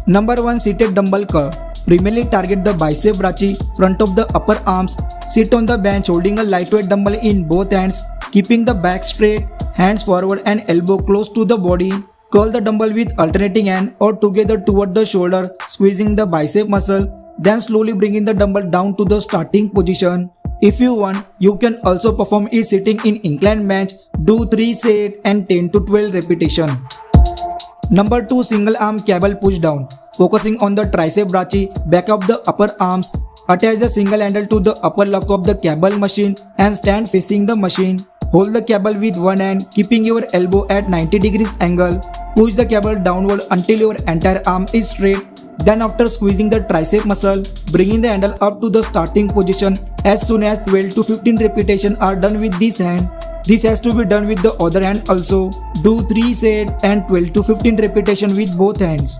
Number 1 seated dumbbell curl. Primarily target the bicep brachii, front of the upper arms. Sit on the bench holding a lightweight dumbbell in both hands, keeping the back straight, hands forward and elbow close to the body. Curl the dumbbell with alternating hand or together toward the shoulder, squeezing the bicep muscle. Then slowly bringing the dumbbell down to the starting position. If you want, you can also perform it sitting in inclined bench. Do 3 sets and 10 to 12 repetitions. Number 2 single arm cable push down. Focusing on the tricep brachii, back of the upper arms. Attach the single handle to the upper lock of the cable machine and stand facing the machine. Hold the cable with one hand, keeping your elbow at 90 degrees angle. Push the cable downward until your entire arm is straight. Then after squeezing the tricep muscle, bringing the handle up to the starting position as soon as 12 to 15 repetitions are done with this hand. This has to be done with the other hand also. Do 3 sets and 12 to 15 repetitions with both hands.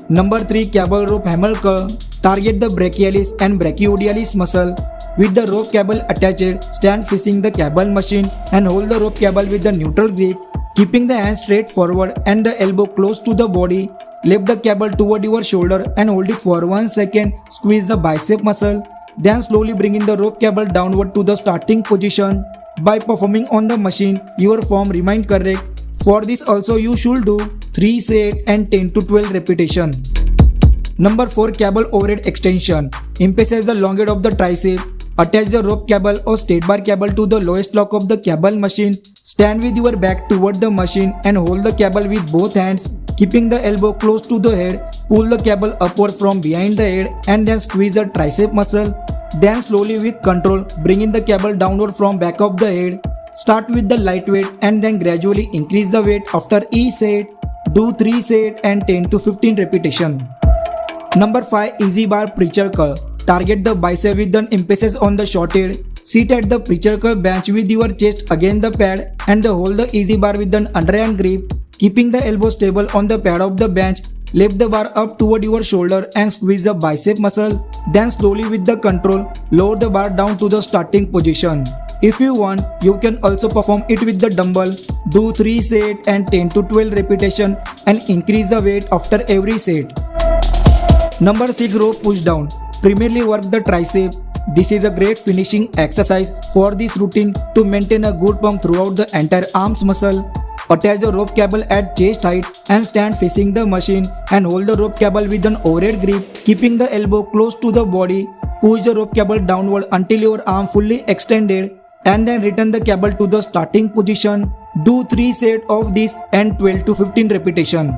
Number 3 cable rope hammer curl. Target the brachialis and brachiodialis muscle. With the rope cable attached, stand facing the cable machine and hold the rope cable with the neutral grip, keeping the hands straight forward and the elbow close to the body. Lift the cable toward your shoulder and hold it for 1 second. Squeeze the bicep muscle. Then slowly bringing the rope cable downward to the starting position. By performing on the machine, your form remains correct. For this also you should do 3 sets and 10 to 12 repetitions. Number 4 cable overhead extension. Emphasize the long head of the tricep. Attach the rope cable or straight bar cable to the lowest lock of the cable machine. Stand with your back toward the machine and hold the cable with both hands, keeping the elbow close to the head. Pull the cable upward from behind the head and then squeeze the tricep muscle. Then slowly with control, bringing the cable downward from back of the head. Start with the lightweight and then gradually increase the weight after each set. Do 3 sets and 10 to 15 repetitions. Number 5 easy bar preacher curl. Target the bicep with an emphasis on the short head. Sit at the preacher curl bench with your chest against the pad and hold the easy bar with an underhand grip, keeping the elbow stable on the pad of the bench. Lift the bar up toward your shoulder and squeeze the bicep muscle. Then slowly with the control, lower the bar down to the starting position. If you want, you can also perform it with the dumbbell. Do 3 sets and 10 to 12 repetitions and increase the weight after every set. Number 6 rope push down. Primarily work the tricep. This is a great finishing exercise for this routine to maintain a good pump throughout the entire arms muscle. Attach the rope cable at chest height and stand facing the machine and hold the rope cable with an overhead grip, keeping the elbow close to the body. Push the rope cable downward until your arm fully extended and then return the cable to the starting position. Do 3 sets of this and 12 to 15 repetitions.